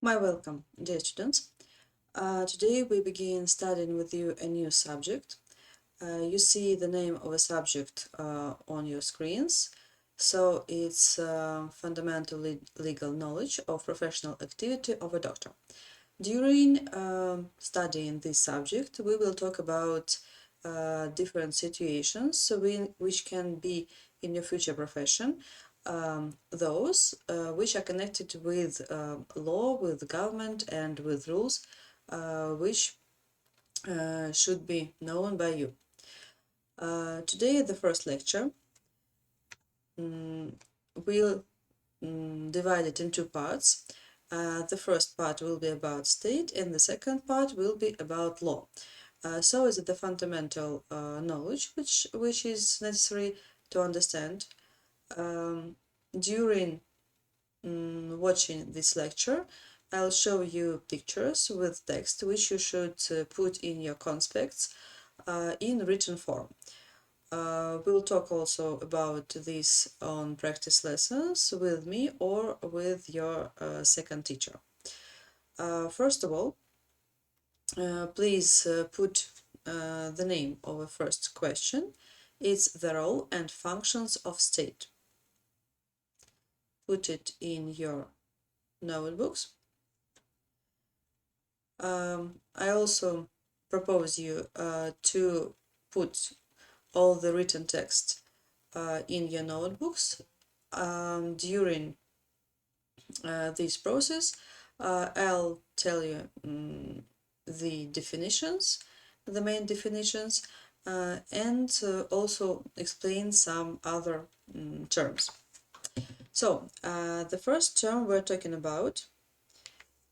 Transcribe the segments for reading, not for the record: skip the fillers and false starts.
My welcome, dear students. Today we begin studying with you a new subject. You see the name of a subject on your screens. So it's fundamental legal knowledge of professional activity of a doctor. During studying this subject, we will talk about different situations which can be in your future profession, those which are connected with law, with government, and with rules which should be known by you. Today, the first lecture, we'll divide it in two parts. The first part will be about state, and the second part will be about law. So is it the fundamental knowledge which is necessary to understand. During watching this lecture, I'll show you pictures with text which you should put in your conspects in written form. We'll talk also about this on practice lessons with me or with your second teacher. First of all, please put the name of the first question. It's the role and functions of state. Put it in your notebooks. I also propose you to put all the written text in your notebooks. During this process, I'll tell you the definitions, the main definitions, and also explain some other terms. So, the first term we're talking about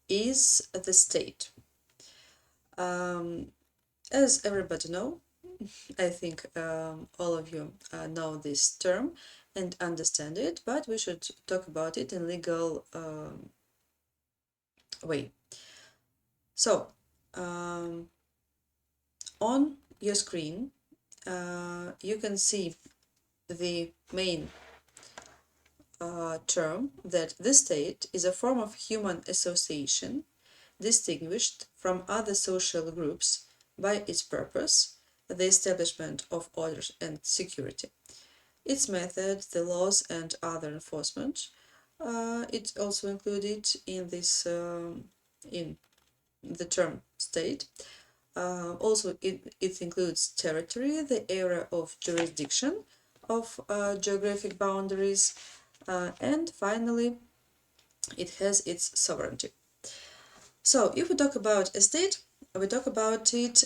is the state. As everybody know, I think all of you know this term and understand it, but we should talk about it in legal way. So, on your screen, you can see the main term that the state is a form of human association distinguished from other social groups by its purpose, the establishment of order and security. Its method, the laws and other enforcement, it's also included in this in the term state. Also, it includes territory, the area of jurisdiction of geographic boundaries, and finally, it has its sovereignty. So, if we talk about a state, we talk about it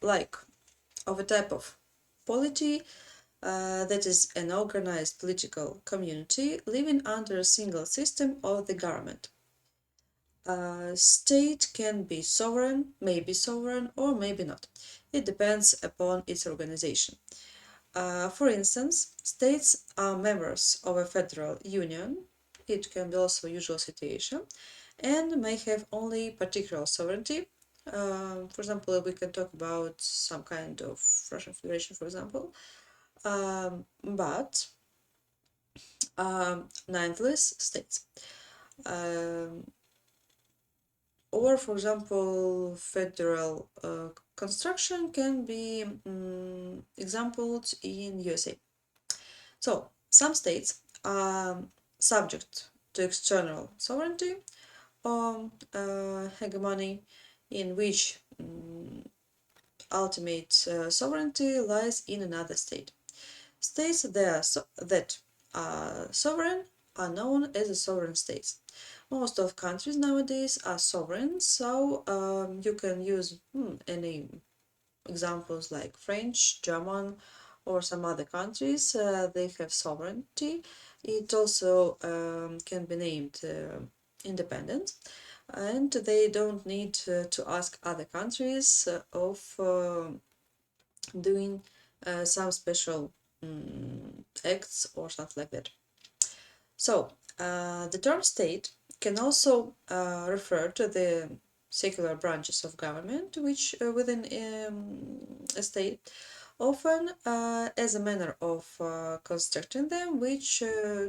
like of a type of polity that is an organized political community living under a single system of the government. State can be sovereign, or maybe not. It depends upon its organization. For instance, states are members of a federal union. It can be also a usual situation and may have only particular sovereignty. For example, we can talk about some kind of Russian Federation, for example. But nonetheless, states. Or, for example, federal construction can be exampled in USA. So, some states are subject to external sovereignty or hegemony, in which ultimate sovereignty lies in another state. States that are sovereign are known as sovereign states. Most of countries nowadays are sovereign, so you can use any examples like French, German, or some other countries. They have sovereignty. It also can be named independent, and they don't need to ask other countries of doing some special acts or something like that. So, the term state can also refer to the secular branches of government which within a state, often as a manner of constructing them, which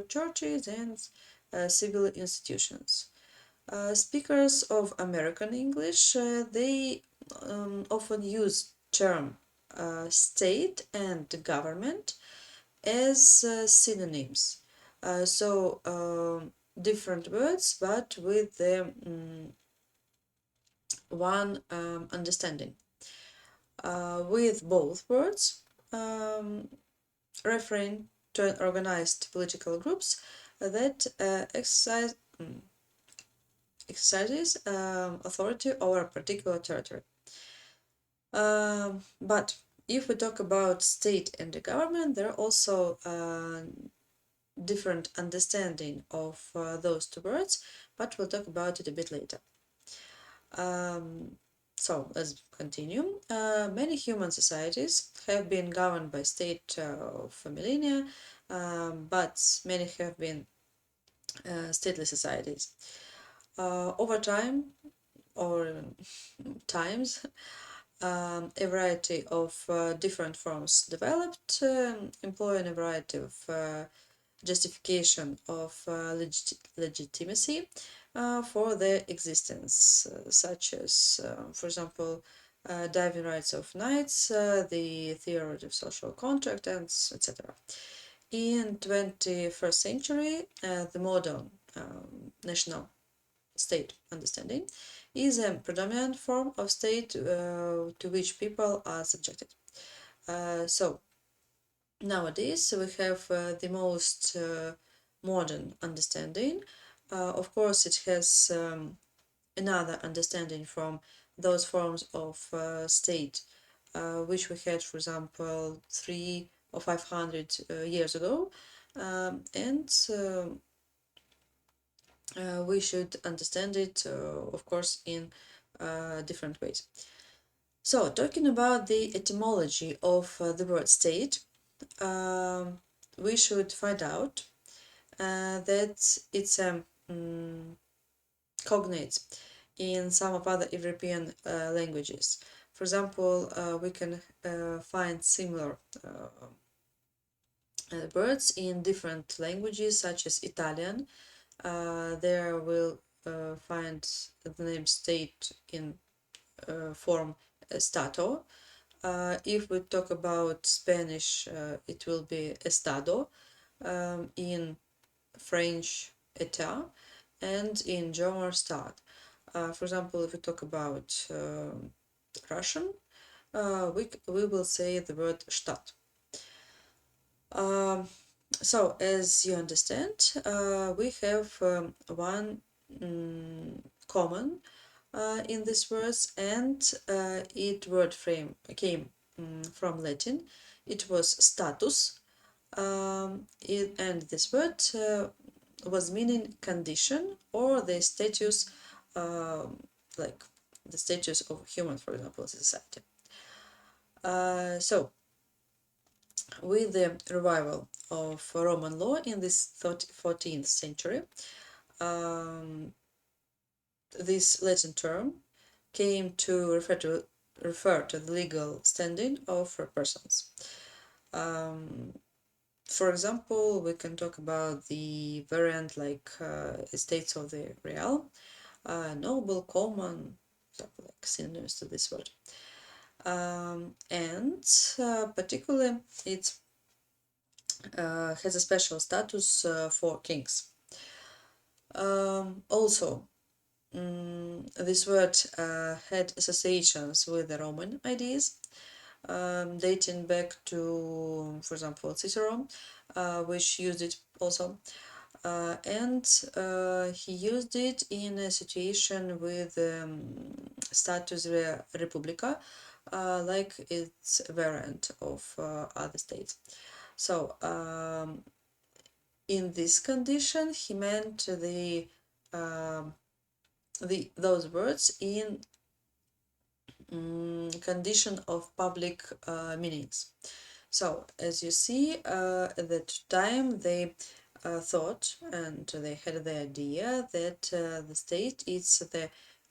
churches and civil institutions. Speakers of American English, they often use term state and government as synonyms. Different words, but with the one understanding. With both words referring to an organized political groups that exercises authority over a particular territory. But if we talk about state and the government, there are also different understanding of those two words, but we'll talk about it a bit later. So let's continue. Many human societies have been governed by state for millennia, but many have been stateless societies. Over time, or times, a variety of different forms developed, employing a variety of justification of legitimacy for their existence, such as, for example, diving rights of knights, the theory of social contract, and etc. In 21st century, the modern national state understanding is a predominant form of state to which people are subjected. So nowadays we have the most modern understanding. Of course, it has another understanding from those forms of state which we had, for example, 300 or 500 years ago, and we should understand it, of course, in different ways. So, talking about the etymology of the word state, we should find out that it's a cognate in some of other European languages. For example, we can find similar words in different languages, such as Italian. There we'll find the name state in form stato. If we talk about Spanish, it will be estado. In French, état, and in German, Staat. For example, if we talk about Russian, we will say the word Stadt. So, as you understand, we have one common in these words, and it word frame came from Latin. It was status, and this word was meaning condition or the status, like the status of human, for example, in society. So, with the revival of Roman law in this 14th century, this Latin term came to refer to the legal standing of persons. For example, we can talk about the variant like estates of the real, noble, common, like synonyms to this word. And particularly it has a special status for kings. Also, this word had associations with the Roman ideas, dating back to, for example, Cicero, which used it also. And he used it in a situation with status republica, like its variant of other states. So, in this condition, he meant those words in condition of public meanings. So, as you see, at that time they thought and they had the idea that the state is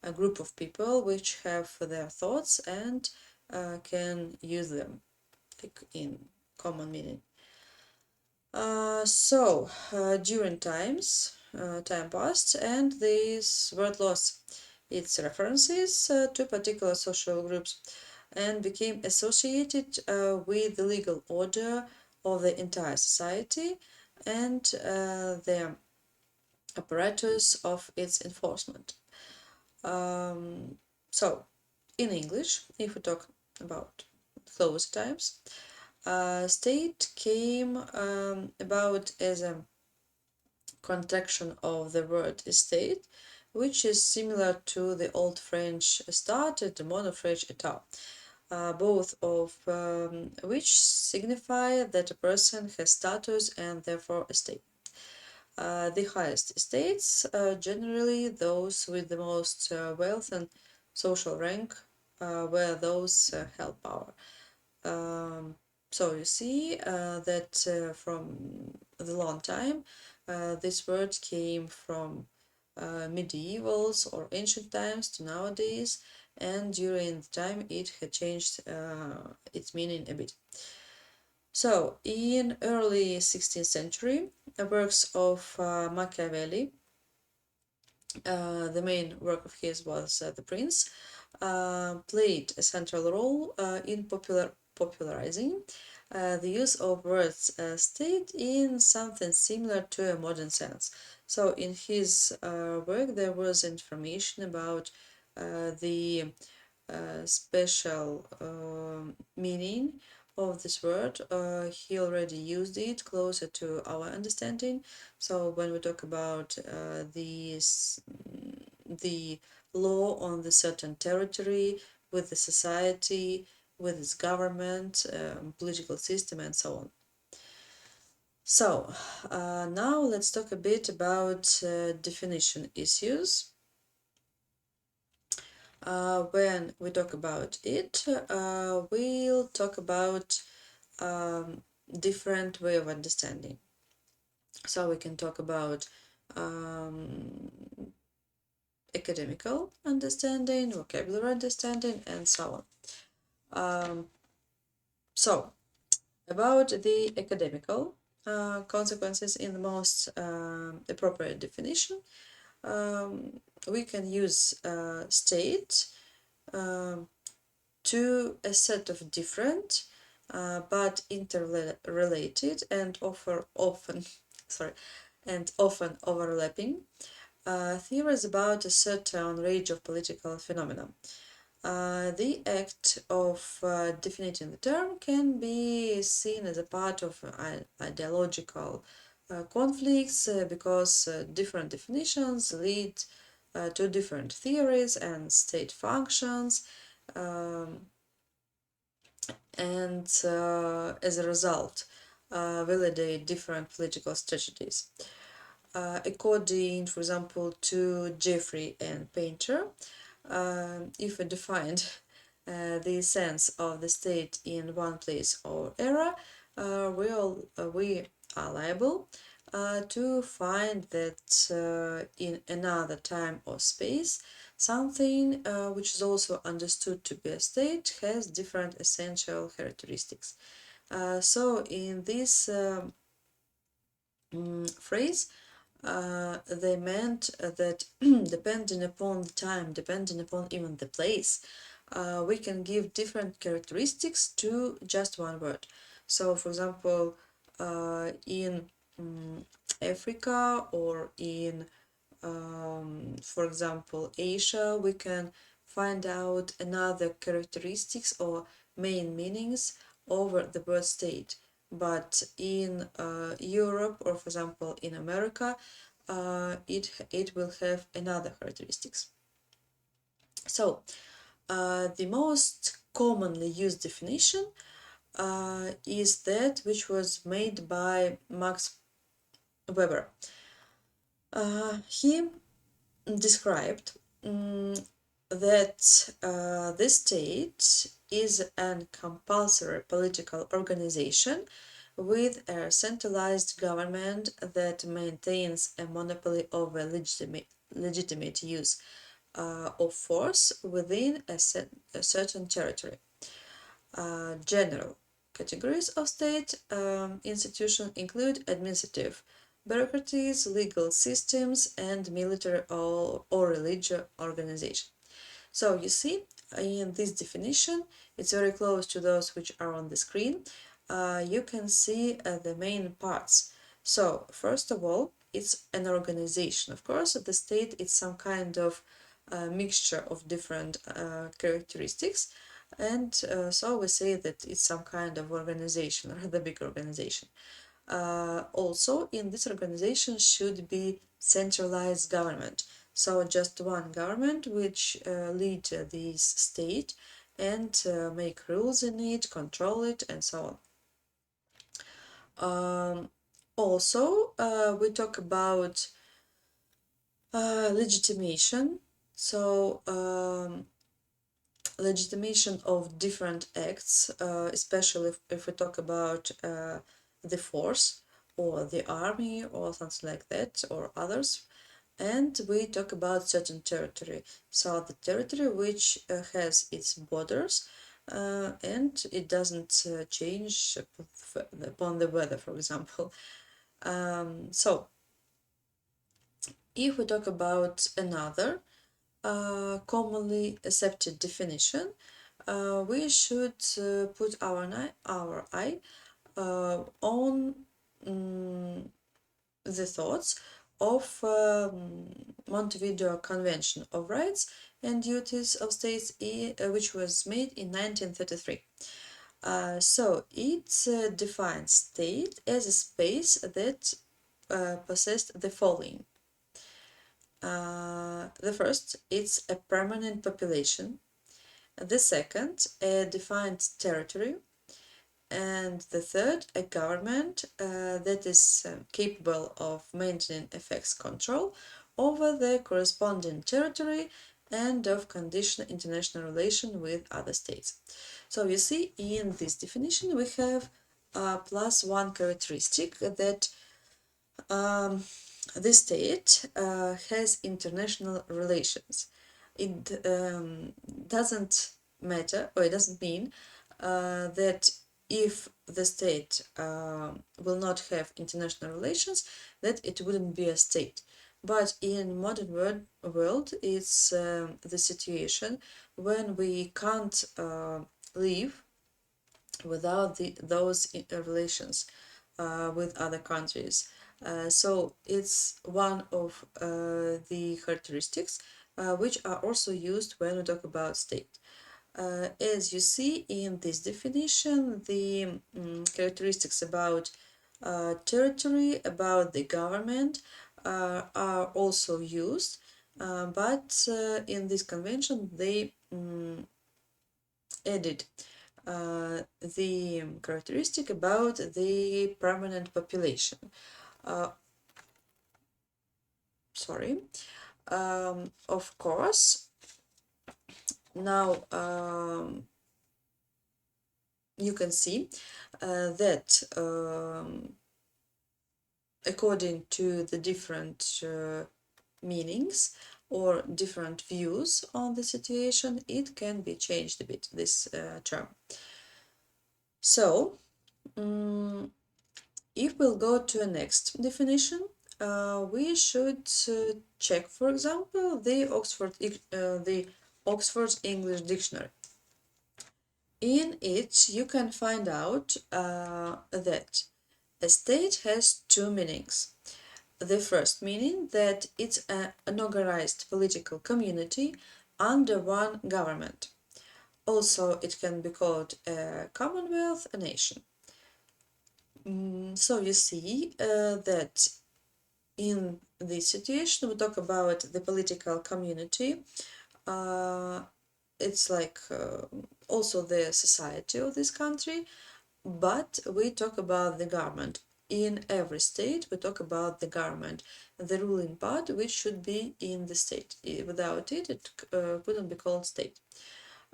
a group of people which have their thoughts and can use them like in common meaning. During times time passed, and this word lost its references to particular social groups and became associated with the legal order of the entire society and the apparatus of its enforcement. So, in English, if we talk about close times, state came about as a contraction of the word estate, which is similar to the Old French start and the Modern French état, both of which signify that a person has status and therefore estate. The highest estates, generally those with the most wealth and social rank, were those held power. So you see that from the long time, this word came from medievals or ancient times to nowadays, and during the time it had changed its meaning a bit. So, in early 16th century, works of Machiavelli, the main work of his was The Prince, played a central role in popularizing the use of words state in something similar to a modern sense. So in his work there was information about the special meaning of this word. He already used it closer to our understanding. So when we talk about the law on the certain territory, with the society, with its government, political system, and so on. So now let's talk a bit about definition issues. When we talk about it, we'll talk about different way of understanding. So we can talk about academical understanding, vocabulary understanding, and so on. So about the academical consequences in the most appropriate definition, we can use state to a set of different but interrelated and often overlapping theories about a certain range of political phenomena. The act of defining the term can be seen as a part of ideological conflicts because different definitions lead to different theories and state functions, and as a result validate different political strategies. According, for example, to Jeffrey and Painter, if we defined the sense of the state in one place or era, we are liable to find that in another time or space, something which is also understood to be a state has different essential characteristics. So in this phrase, they meant that depending upon the time, depending upon even the place, we can give different characteristics to just one word. So, for example, in Africa or in, for example, Asia, we can find out another characteristics or main meanings over the word state. But in Europe or, for example, in America, it will have another characteristics. So the most commonly used definition is that which was made by Max Weber. He described that the state is a compulsory political organization with a centralized government that maintains a monopoly over legitimate use of force within a certain territory. General categories of state institutions include administrative bureaucracies, legal systems, and military or religious organization. So you see, in this definition, it's very close to those which are on the screen. You can see the main parts. So first of all, it's an organization. Of course, the state is some kind of mixture of different characteristics, and so we say that it's some kind of organization, or the big organization. Also, in this organization should be centralized government. So just one government which lead this state and make rules in it, control it, and so on. Also, we talk about legitimation. So legitimation of different acts, especially if we talk about the force or the army or something like that, or others. And we talk about certain territory. So the territory which has its borders and it doesn't change upon the weather, for example. So if we talk about another commonly accepted definition, we should put our eye on the thoughts of Montevideo Convention of Rights and Duties of States, which was made in 1933. So it defines state as a space that possessed the following. The first, it's a permanent population. The second, a defined territory. And the third, a government that is capable of maintaining effects control over the corresponding territory and of conditional international relation with other states. So you see, in this definition we have plus one characteristic that the state has international relations. It doesn't matter, or it doesn't mean that if the state will not have international relations, that it wouldn't be a state. But in modern world, it's the situation when we can't live without those relations with other countries. So it's one of the characteristics which are also used when we talk about state. As you see in this definition, the characteristics about territory, about the government are also used, but in this convention they added the characteristic about the permanent population. Sorry. Of course, now you can see that according to the different meanings or different views on the situation, it can be changed a bit, this term. So, if we'll go to a next definition, we should check, for example, the Oxford English Dictionary. In it, you can find out that a state has two meanings. The first meaning, that it's an organized political community under one government. Also, it can be called a commonwealth, a nation. So you see that in this situation we talk about the political community. It's like also the society of this country, but we talk about the government. In every state we talk about the government, the ruling part, which should be in the state. Without it, it couldn't be called state.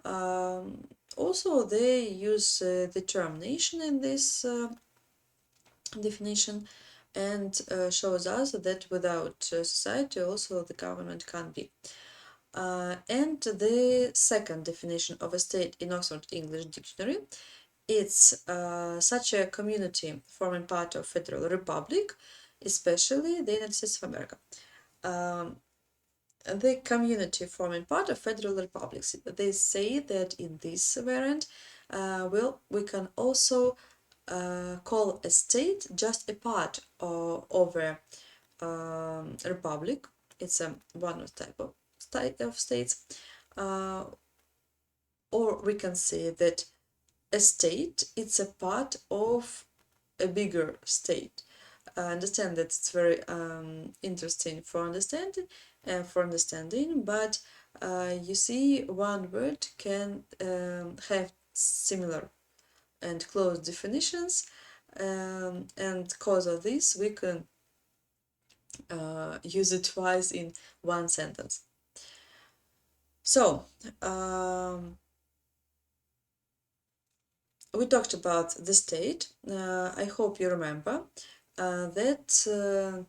Also, they use the term nation in this definition, and shows us that without society also the government can't be. And the second definition of a state in Oxford English Dictionary, it's such a community forming part of Federal Republic especially the United States of America. The community forming part of federal republics. They say that in this variant, we can also call a state just a part of a republic. It's one type of states. Or we can say that a state, it's a part of a bigger state. I understand that it's very interesting for understanding, but you see, one word can have similar and close definitions, and because of this, we can use it twice in one sentence. So, we talked about the state. I hope you remember that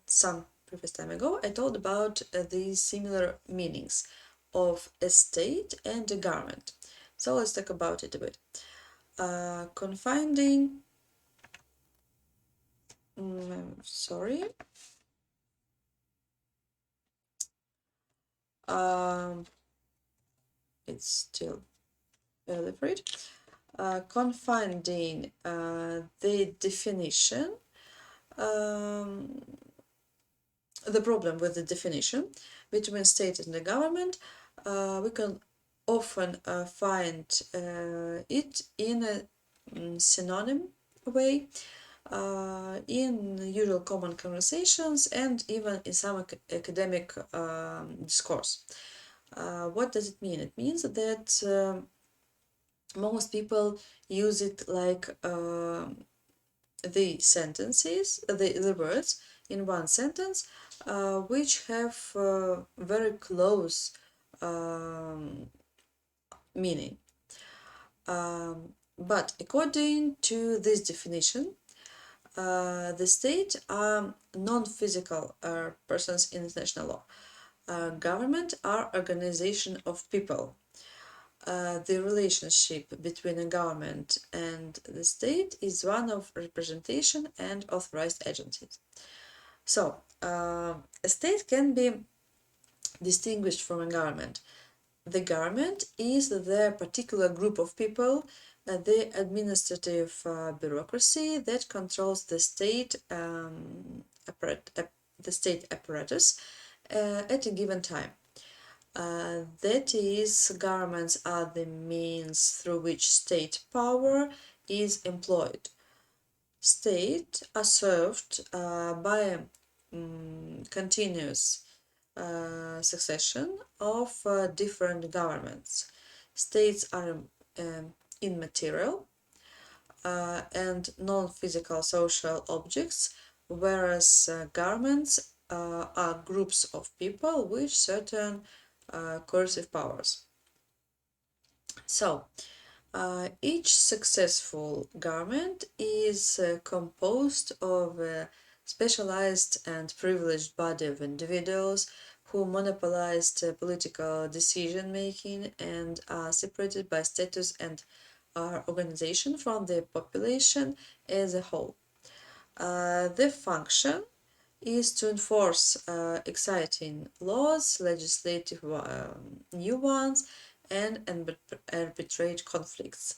some previous time ago I told about the similar meanings of a state and a government. So let's talk about it a bit. Confining, sorry. It's still early for it. Confining the definition, the problem with the definition between state and the government, we can often find it in a synonym way, in usual common conversations, and even in some academic discourse. What does it mean? It means that most people use it like the sentences, the words in one sentence, which have very close meaning. But according to this definition, the state are non-physical persons in international law. Government are organization of people. The relationship between a government and the state is one of representation and authorized agencies. So, a state can be distinguished from a government. The government is the particular group of people, the administrative bureaucracy that controls the state apparatus at a given time. That is, governments are the means through which state power is employed. State are served by a continuous succession of different governments. States are immaterial and non-physical social objects, whereas governments are groups of people with certain coercive powers. So, each successful government is composed of a specialized and privileged body of individuals who monopolized political decision-making and are separated by status and organization from the population as a whole. The function is to enforce exciting laws, legislative new ones, and arbitrate conflicts.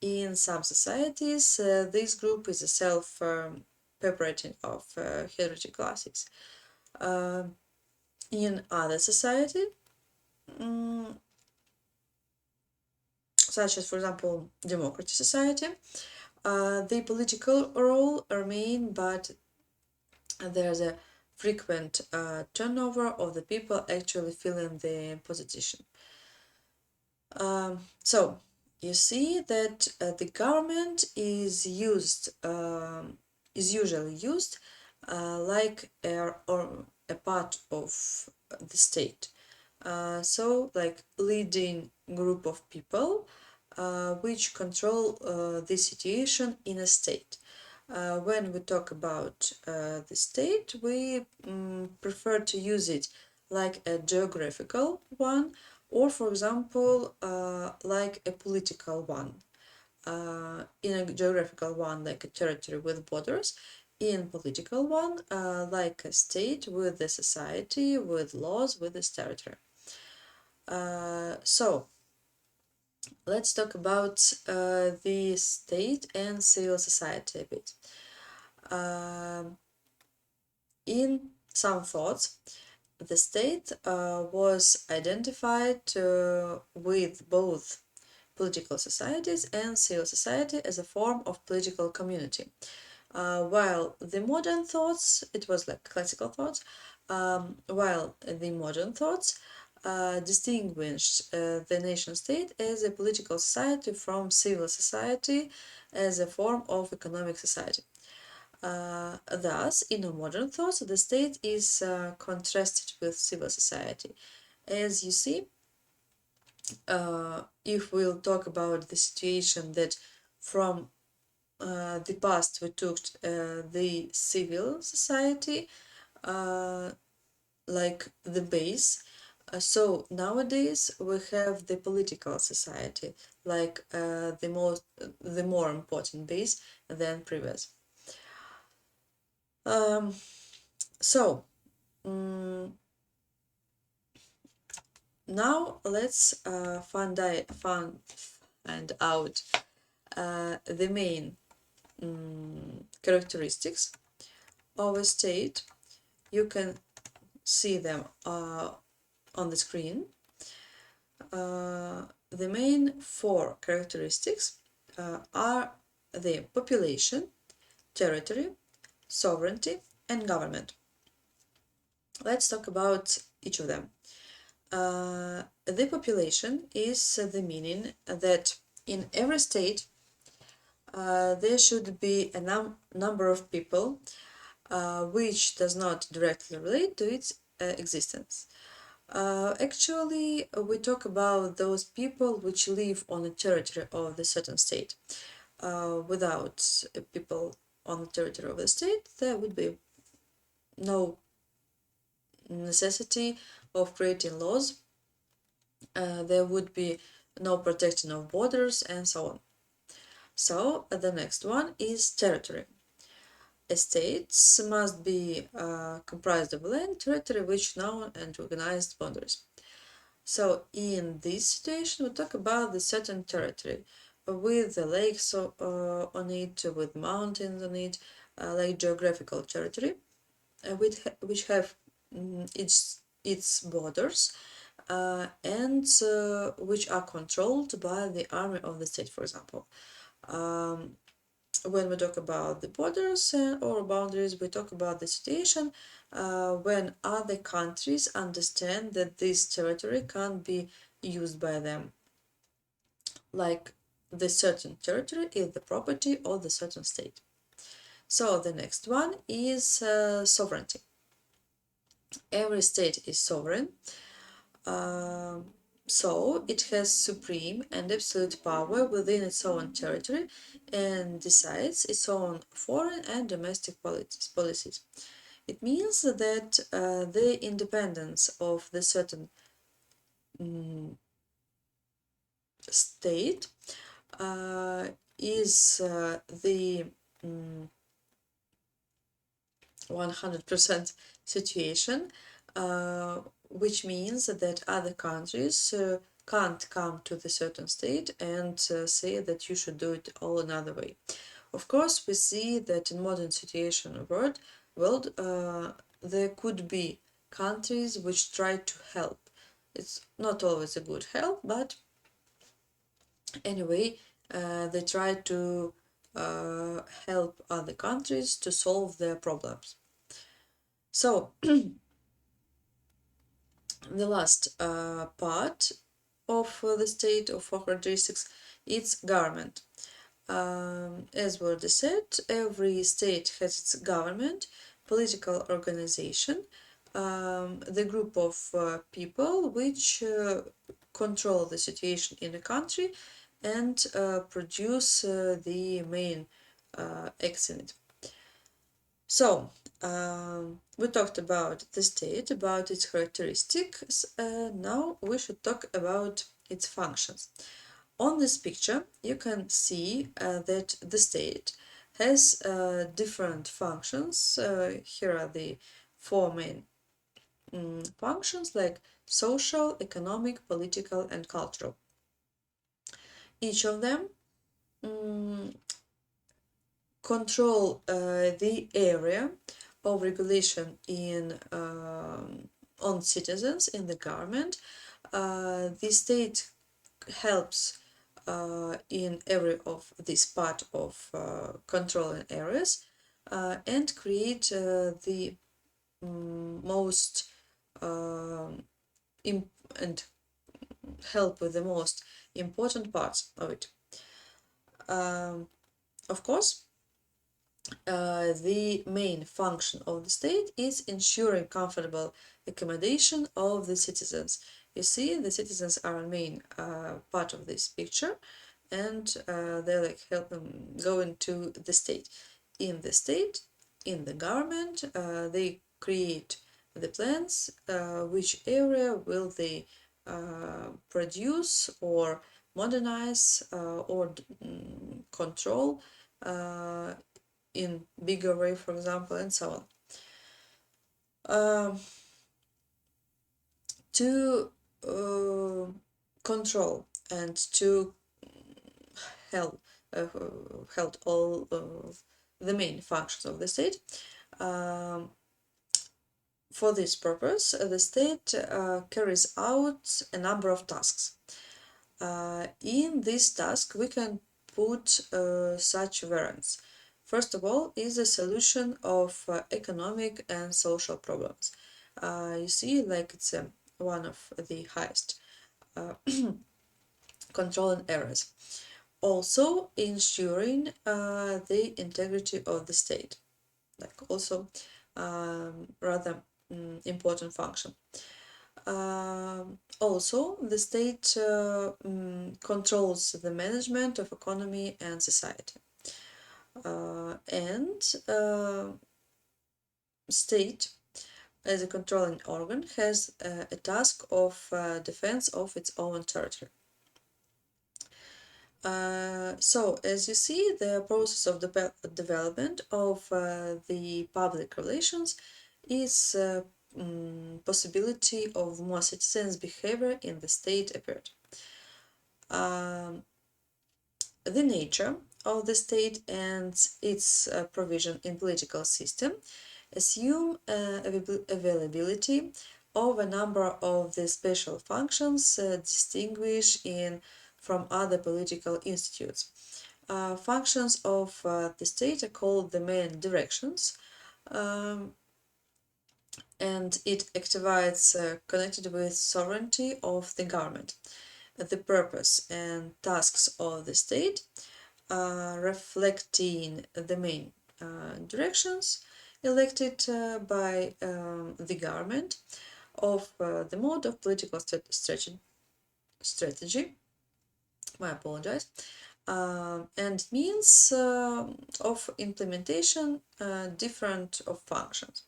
In some societies, this group is a self-perpetuating of hierarchy classes. In other societies, such as, for example, democratic society, the political role remain, but there's a frequent turnover of the people actually filling the position. So you see that the government is usually used like a part of the state. So like leading group of people which control the situation in a state. When we talk about the state, we prefer to use it like a geographical one, or for example, like a political one. In a geographical one, like a territory with borders, in political one, like a state with the society, with laws, with its territory. So let's talk about the state and civil society a bit. In some thoughts, the state was identified with both political societies and civil society as a form of political community. While the modern thoughts, it was like classical thoughts, while the modern thoughts distinguished the nation state as a political society from civil society as a form of economic society. Thus, in a modern thought, the state is contrasted with civil society. As you see, if we'll talk about the situation that from the past we took the civil society like the base, so nowadays we have the political society like the more important base than previous. So now let's find out the main characteristics of a state. You can see them on the screen. The main four characteristics are the population, territory, sovereignty, and government. Let's talk about each of them. The population is the meaning that in every state there should be a number of people which does not directly relate to its existence. Actually, we talk about those people which live on the territory of the certain state. Without people on the territory of the state, there would be no necessity of creating laws. There would be no protection of borders and so on. So the next one is territory. Estates must be comprised of land, territory, which known and recognized boundaries. So in this situation, we talk about the certain territory with the lakes on it, with mountains on it, like geographical territory, which have its borders and which are controlled by the army of the state, for example. When we talk about the borders or boundaries, we talk about the situation when other countries understand that this territory can't be used by them. Like the certain territory is the property of the certain state. So the next one is sovereignty. Every state is sovereign. So it has supreme and absolute power within its own territory and decides its own foreign and domestic policies. It means that the independence of the certain state is the 100% situation, which means that other countries can't come to the certain state and say that you should do it all another way. Of course, we see that in modern situation world there could be countries which try to help. It's not always a good help, but anyway, they try to help other countries to solve their problems. So the last part of the state of four characteristics, it's government. As already said, every state has its government, political organization, the group of people which control the situation in a country and produce the main acts in it. So, we talked about the state, about its characteristics. Now we should talk about its functions. On this picture, you can see that the state has different functions. Here are the four main functions, like social, economic, political, and cultural. Each of them control the area of regulation on citizens in the government. The state helps in every of this part of controlling areas and create the most and help with the most important parts of it. Of course, the main function of the state is ensuring comfortable accommodation of the citizens. You see, the citizens are a main part of this picture, and they're like helping going to the state. In the state, in the government, they create the plans, which area will they produce or modernize or control in bigger way, for example, and so on. To control and to help all the main functions of the state. For this purpose, the state carries out a number of tasks. In this task, we can put such variants. First of all, is the solution of economic and social problems. You see, like it's one of the highest controlling areas. Also, ensuring the integrity of the state, like also rather important function. Also, the state controls the management of economy and society. And state, as a controlling organ, has a task of defense of its own territory. So, as you see, the process of development of the public relations is possibility of more citizens' behavior in the state appeared. The nature of the state and its provision in political system assume availability of a number of the special functions distinguished from other political institutes. Functions of the state are called the main directions, and it activates connected with sovereignty of the government. The purpose and tasks of the state reflecting the main directions elected by the government of the mode of political strategy. I apologize. And means of implementation different of functions.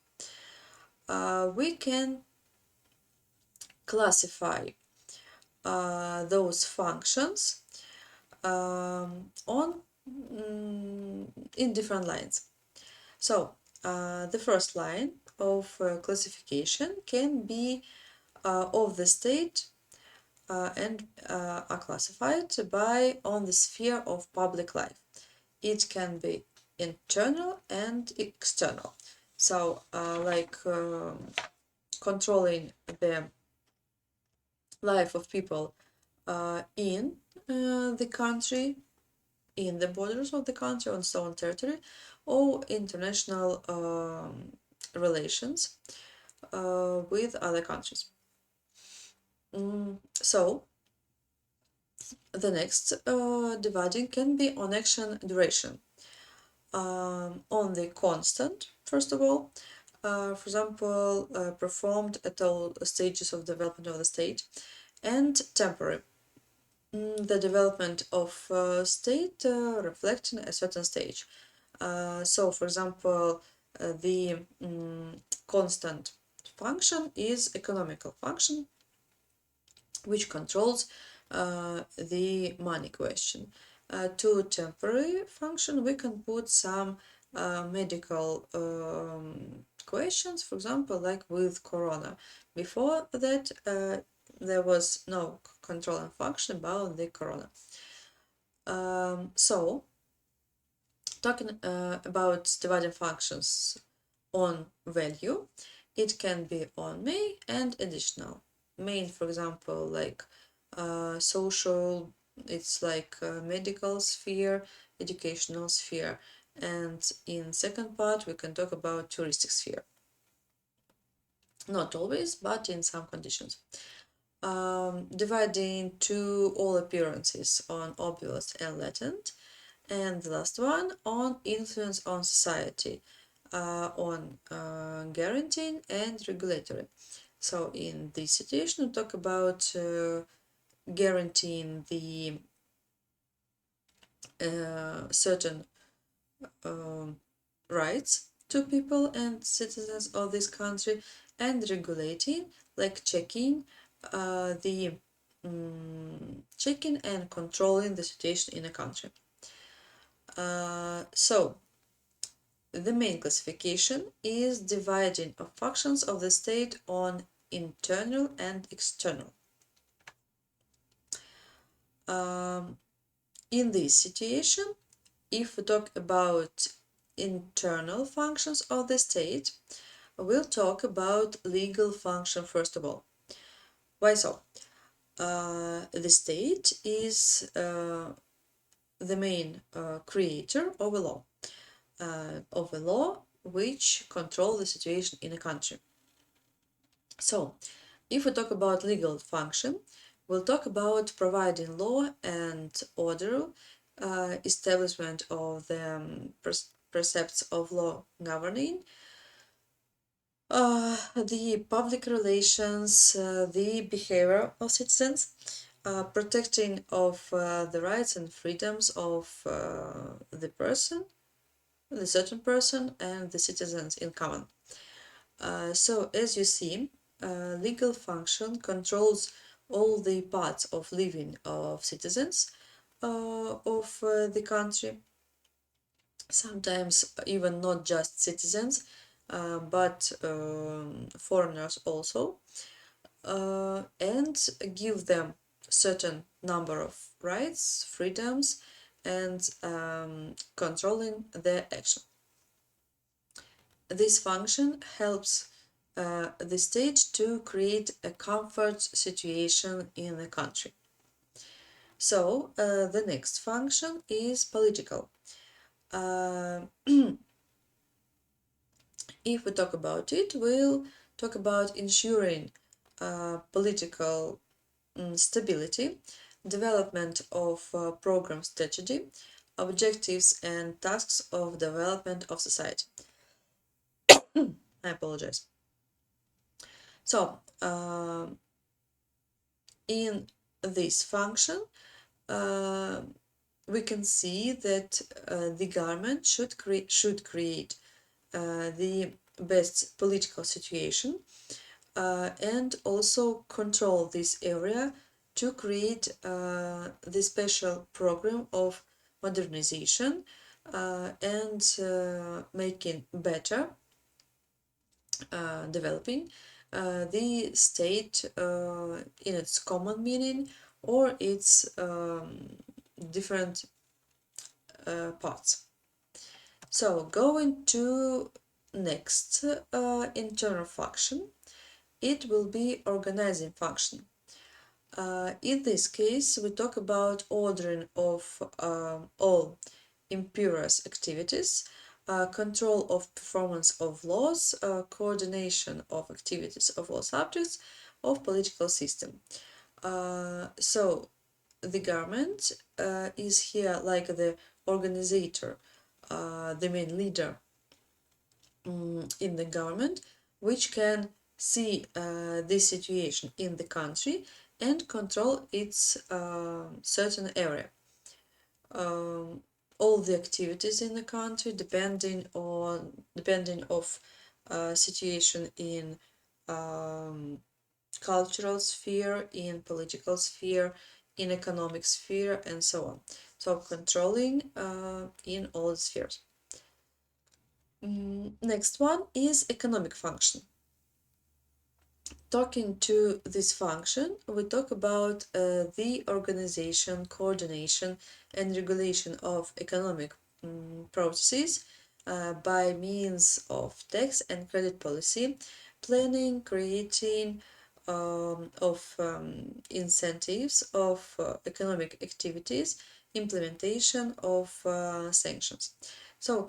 We can classify those functions in different lines. So the first line of classification can be of the state and are classified by on the sphere of public life. It can be internal and external. So like controlling the life of people in the country, in the borders of the country, on its own territory, or international relations with other countries. So the next dividing can be on action duration. On the constant, first of all, for example, performed at all stages of development of the state, and temporary, the development of state reflecting a certain stage. So, for example, the constant function is economical function, which controls the money question. To temporary function, we can put some medical questions, for example, like with corona. Before that, there was no controlling function about the corona. So, talking about dividing functions on value, it can be on main and additional. Main, for example, like social, it's like medical sphere, educational sphere, and in second part we can talk about touristic sphere. Not always, but in some conditions. Dividing to all appearances on obvious and latent, and the last one on influence on society, on guaranteeing and regulatory. So in this situation, we talk about guaranteeing the certain rights to people and citizens of this country, and regulating, like checking checking and controlling the situation in a country. So the main classification is dividing of functions of the state on internal and external. In this situation, if we talk about internal functions of the state, we'll talk about legal function first of all. Why so? The state is the main creator of a law which control the situation in a country. So, if we talk about legal function, we'll talk about providing law and order, establishment of the precepts of law governing, the public relations, the behavior of citizens, protecting of the rights and freedoms of the person, the certain person, and the citizens in common. So as you see, legal function controls all the parts of living of citizens of the country, sometimes even not just citizens, but foreigners also, and give them certain number of rights, freedoms, and controlling their action. This function helps the state to create a comfort situation in the country. So the next function is political. If we talk about it, we'll talk about ensuring political stability, development of program strategy, objectives and tasks of development of society. I apologize. So, in this function, we can see that the government should create the best political situation and also control this area to create the special program of modernization and making better, developing the state in its common meaning or its different parts. So going to next internal function, it will be organizing function. In this case, we talk about ordering of all imperious activities, control of performance of laws, coordination of activities of all subjects of political system. So the government is here like the organizer, the main leader in the government, which can see the situation in the country and control its certain area. All the activities in the country depending of situation in cultural sphere, in political sphere, in economic sphere, and so on. So controlling in all spheres. Next one is economic function. Talking to this function, we talk about the organization, coordination, and regulation of economic processes by means of tax and credit policy, planning, creating of incentives of economic activities, implementation of sanctions. So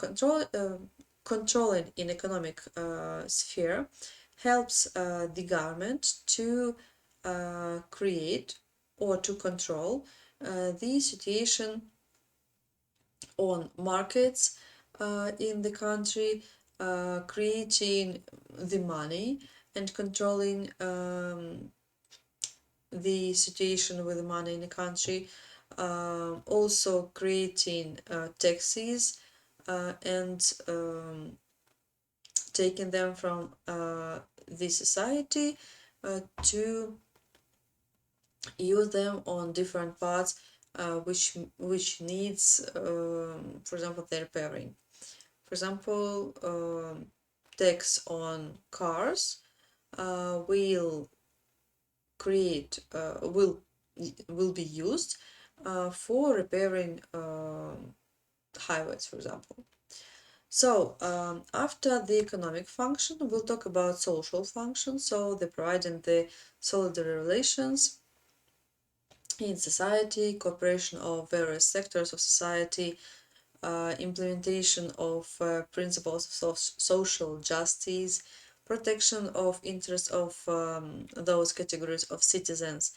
controlling in economic sphere helps the government to create or to control the situation on markets in the country, creating the money and controlling the situation with the money in the country, also creating taxes and taking them from the society to use them on different parts which needs, for example, their repairing. For example, tax on cars will create will be used for repairing highways, for example. So after the economic function, we'll talk about social function. So the providing the solidary relations in society, cooperation of various sectors of society, implementation of principles of social justice, protection of interests of those categories of citizens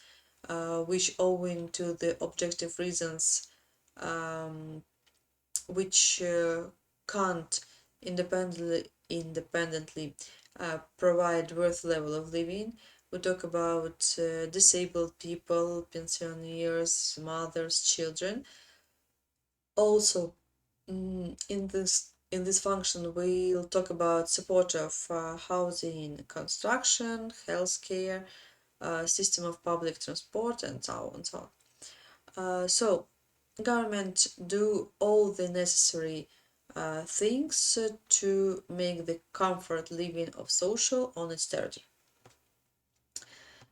which, owing to the objective reasons which can't independently provide worth level of living. We talk about disabled people, pensioners, mothers, children. Also, in this function, we'll talk about support of housing construction, healthcare, system of public transport, and so on and so on. So, government do all the necessary things to make the comfort living of social on its territory.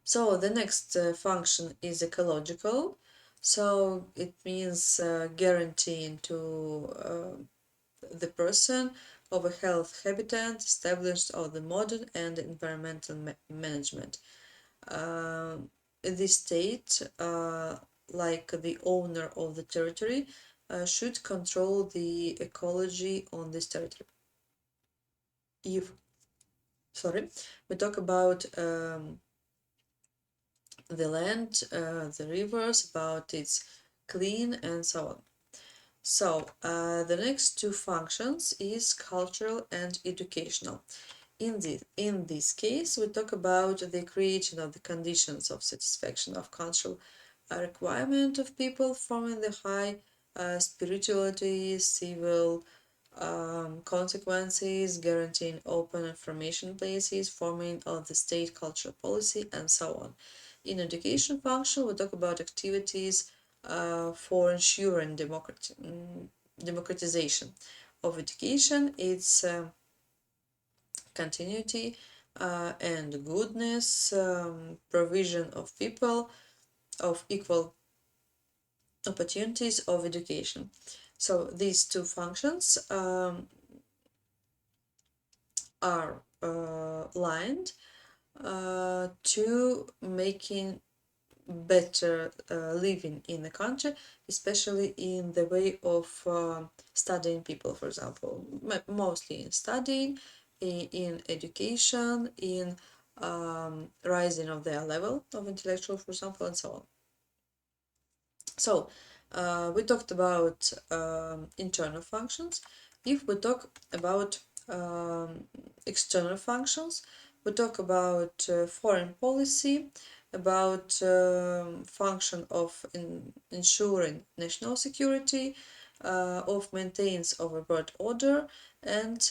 So the next function is ecological. So it means guaranteeing to the person of a health habitat established of the modern and environmental management. The state, like the owner of the territory, should control the ecology on this territory. If, we talk about the land, the rivers, about its clean and so on. So the next two functions is cultural and educational. In this case, we talk about the creation of the conditions of satisfaction of cultural requirement of people forming the high spirituality, civil consequences, guaranteeing open information places, forming of the state cultural policy, and so on. In education function, we talk about activities for ensuring democratization of education, its continuity and goodness, provision of people of equal opportunities of education. So these two functions are lined to making better living in the country, especially in the way of studying people, for example, mostly in studying, in education, in rising of their level of intellectual, for example, and so on. So we talked about internal functions. If we talk about external functions, we talk about foreign policy, about function of ensuring national security, of maintains of a broad order, and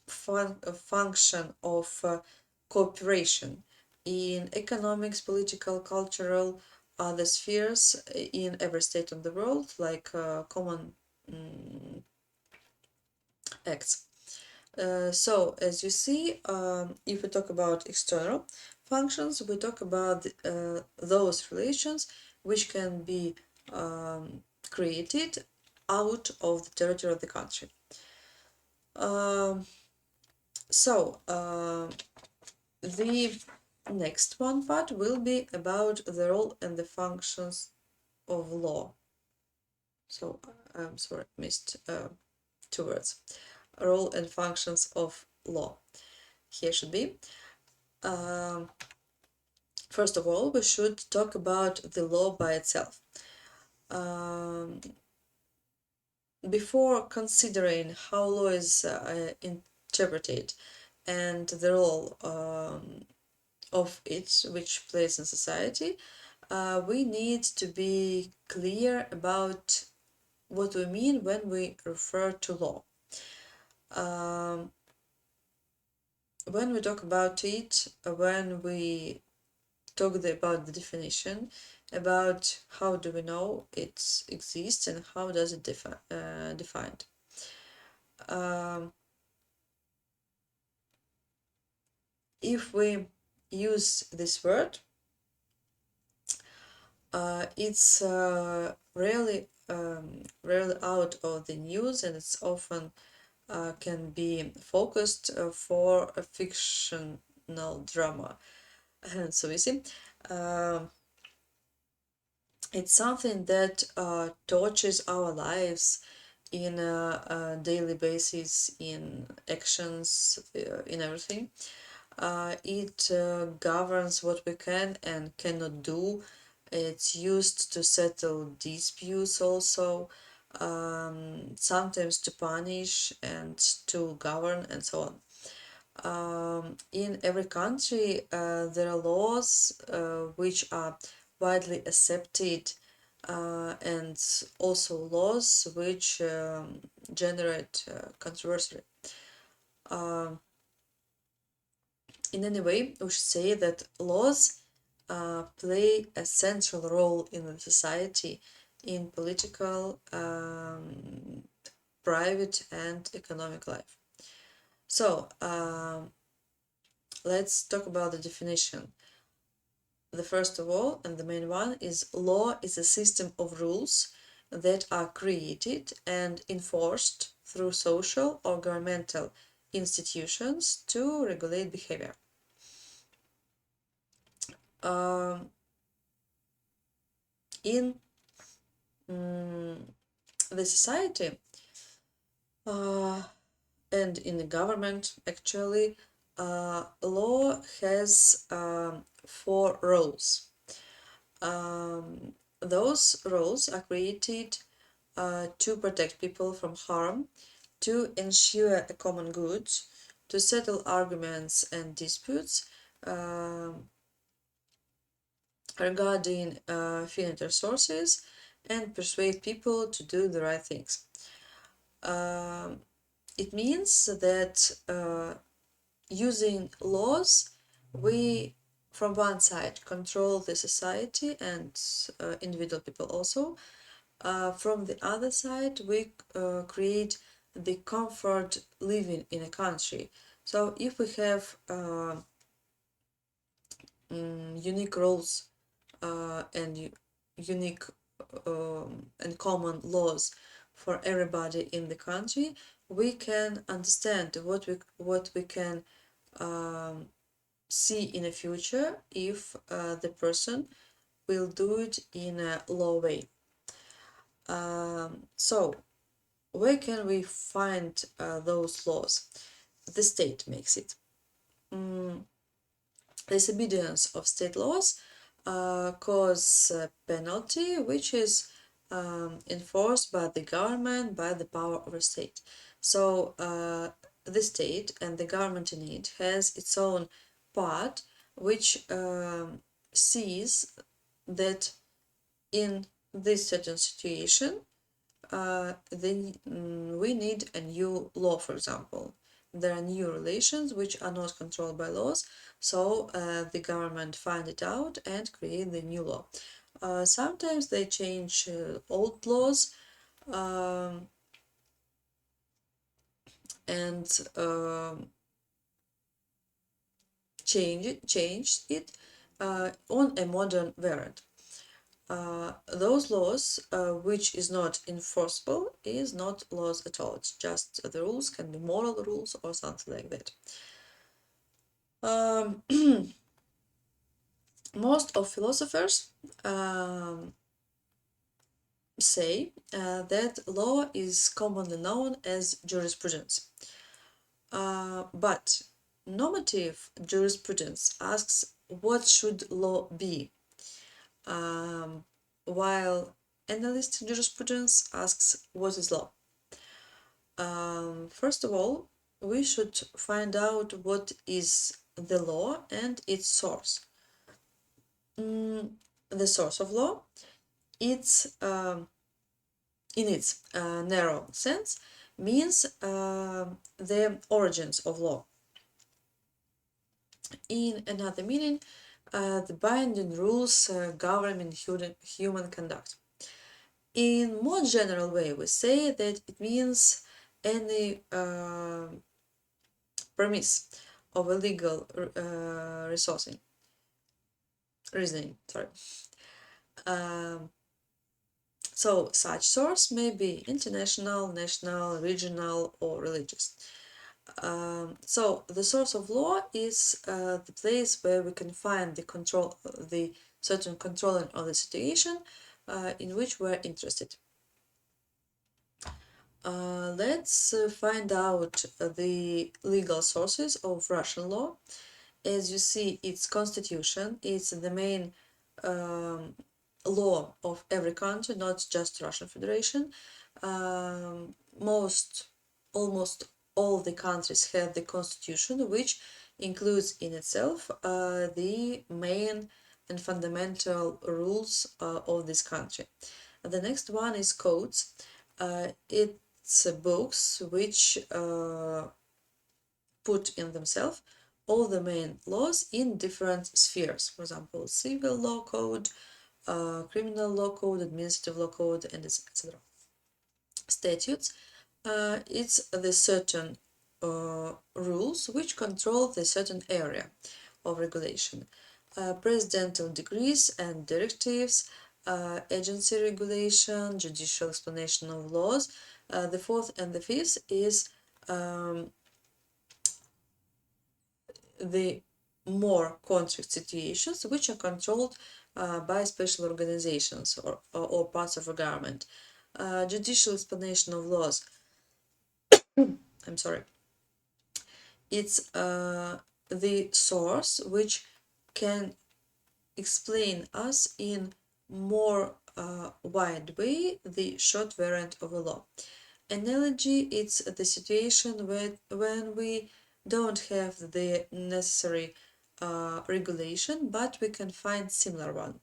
function of cooperation in economics, political, cultural, other spheres in every state of the world, like common acts. So, as you see, if we talk about external functions, we talk about those relations which can be created out of the territory of the country. The next one part will be about the role and the functions of law. So, I'm sorry, missed 2 words. Role and functions of law. Here should be. First of all, we should talk about the law by itself. Before considering how law is interpreted and the role of it which plays in society, we need to be clear about what we mean when we refer to law. When we talk about it, when we talk about the definition, about how do we know it exists and how does it defined. If we use this word, it's rarely out of the news, and it's often can be focused for a fictional drama. So you see, it's something that touches our lives in a daily basis, in actions, in everything. It governs what we can and cannot do. It's used to settle disputes also, sometimes to punish and to govern and so on. In every country, there are laws which are widely accepted and also laws which generate controversy. In any way, we should say that laws play a central role in the society, in political, private, and economic life. So, let's talk about the definition. The first of all, and the main one, is law is a system of rules that are created and enforced through social or governmental institutions to regulate behavior. In the society and in the government, actually, law has 4 roles. Those roles are created to protect people from harm, to ensure a common good, to settle arguments and disputes regarding finite resources, and persuade people to do the right things. It means that using laws, we, from one side, control the society and individual people also. From the other side, we create the comfort living in a country. So if we have unique roles and unique and common laws for everybody in the country, we can understand what we can see in the future if the person will do it in a law way. So where can we find those laws? The state makes it. Disobedience of state laws cause penalty, which is enforced by the government, by the power of the state. So the state and the government in it has its own part, which sees that in this certain situation, then we need a new law, for example. There are new relations which are not controlled by laws, so the government find it out and create the new law. Sometimes they change old laws and change it on a modern variant. Those laws which is not enforceable is not laws at all. It's just the rules, can be moral rules or something like that. Most of philosophers say that law is commonly known as jurisprudence. But normative jurisprudence asks what should law be, while analytic jurisprudence asks what is law. First of all, we should find out what is the law and its source. The source of law, it's in its narrow sense, means the origins of law. In another meaning, the binding rules governing human conduct. In more general way, we say that it means any premise of a legal reasoning. So such source may be international, national, regional, or religious. So the source of law is the place where we can find the certain controlling of the situation in which we're interested. Let's find out the legal sources of Russian law. As you see, its constitution is the main law of every country, not just Russian Federation. Almost all the countries have the constitution, which includes in itself the main and fundamental rules of this country. The next one is codes. It's books which put in themselves all the main laws in different spheres. For example, civil law code, criminal law code, administrative law code, and etc. Statutes, it's the certain rules which control the certain area of regulation. Presidential decrees and directives, agency regulation, judicial explanation of laws. The fourth and the fifth is the more contract situations which are controlled by special organizations or parts of a government. Judicial explanation of laws, I'm sorry, it's the source which can explain us in more wide way the short variant of a law. Analogy, it's the situation when we don't have the necessary regulation, but we can find similar one.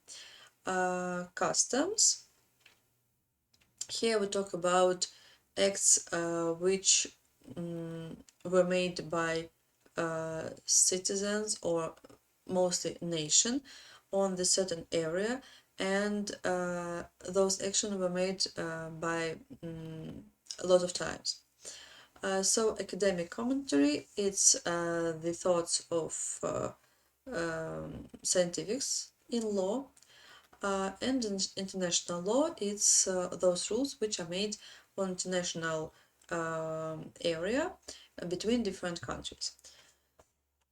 Customs, here we talk about acts which were made by citizens or mostly nation on the certain area, and those actions were made by a lot of times. So academic commentary, it's the thoughts of scientifics in law, and in international law, it's those rules which are made on international area between different countries.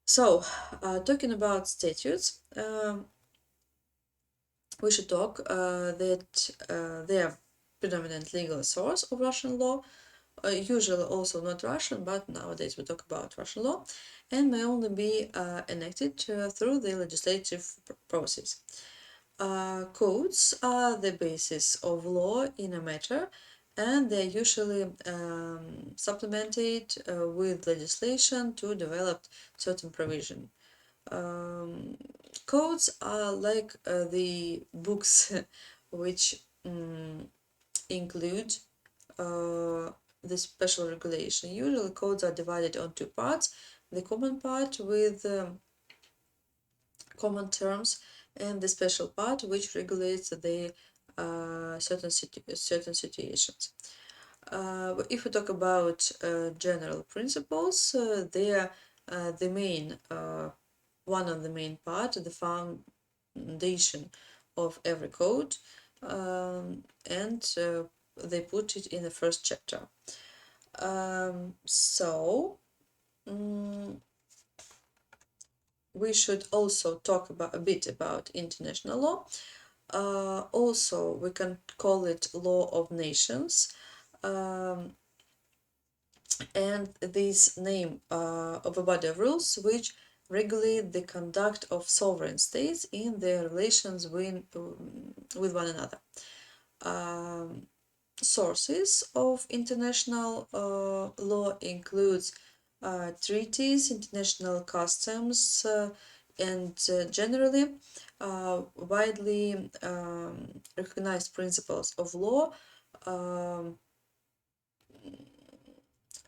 So, talking about statutes, we should talk that they are predominant legal source of Russian law, usually also not Russian, but nowadays we talk about Russian law, and may only be enacted through the legislative process. Codes are the basis of law in a matter, and they're usually supplemented with legislation to develop certain provision. Codes are like the books which include the special regulation. Usually codes are divided on two parts: the common part with common terms, and the special part which regulates the certain situations. If we talk about general principles, they are the main one of the main part, the foundation of every code, and they put it in the first chapter. We should also talk about a bit about international law. Also, we can call it law of nations. And this name of a body of rules which regulate the conduct of sovereign states in their relations with one another. Sources of international law includes treaties, international customs, and generally widely recognized principles of law,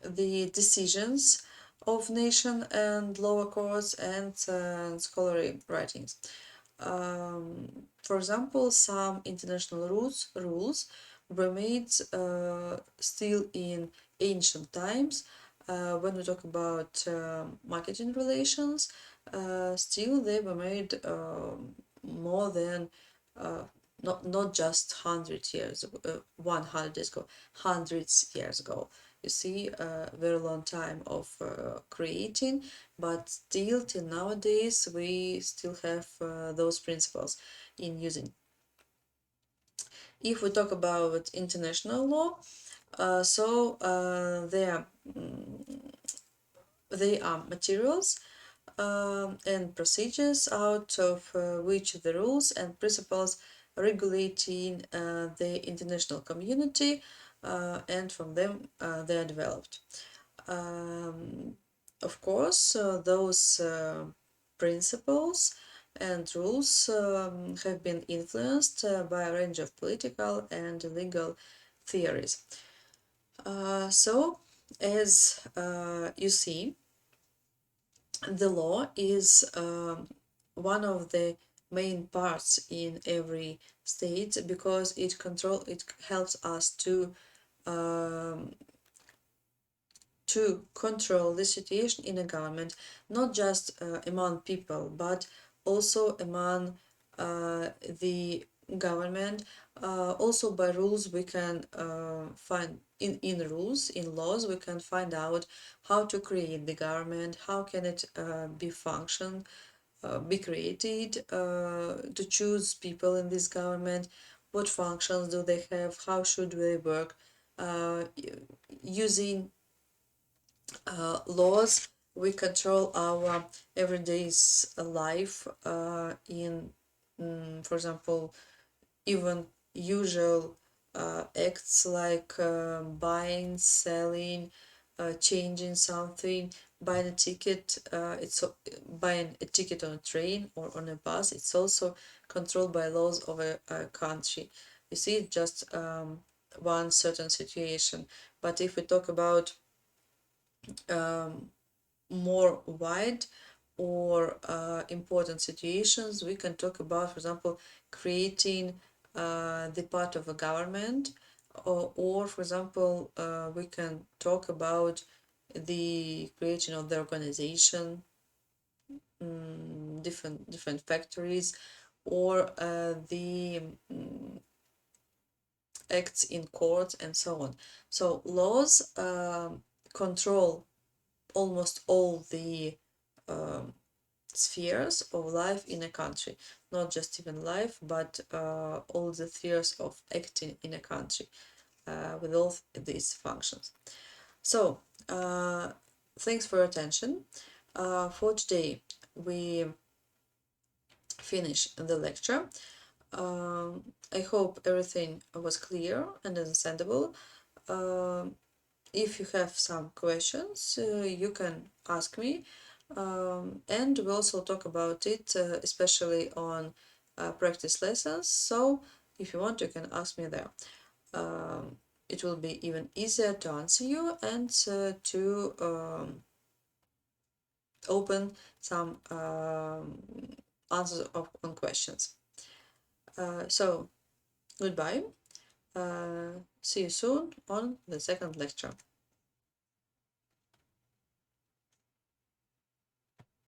the decisions of nation and lower courts, and scholarly writings. For example, some international rules were made still in ancient times. When we talk about marketing relations, still they were made more than not just 100 years, 100 years ago, hundreds years ago. You see, a very long time of creating, but still till nowadays we still have those principles in using. If we talk about international law, they are materials and procedures out of which the rules and principles regulating the international community and from them they are developed. Of course, those principles and rules have been influenced by a range of political and legal theories. So, as you see, the law is one of the main parts in every state because it helps us to control the situation in a government, not just among people, but also among the government. Also by rules we can find in rules, in laws, we can find out how to create the government, how can it be created, to choose people in this government, what functions do they have, how should they work. Using laws, we control our everyday life for example, even usual acts like buying, selling, changing something, buying a ticket. Buying a ticket on a train or on a bus. It's also controlled by laws of a country. You see, just one certain situation. But if we talk about more wide or important situations, we can talk about, for example, creating the part of a government, or for example, we can talk about the creation of the organization, different factories, or the acts in court, and so on. So laws control almost all the spheres of life in a country, not just even life, but all the spheres of acting in a country with all these functions. So, thanks for your attention. For today, we finish the lecture. I hope everything was clear and understandable. If you have some questions, you can ask me, and we'll also talk about it, especially on practice lessons. So if you want, you can ask me there. It will be even easier to answer you and to open some answers on questions. So goodbye. See you soon on the second lecture.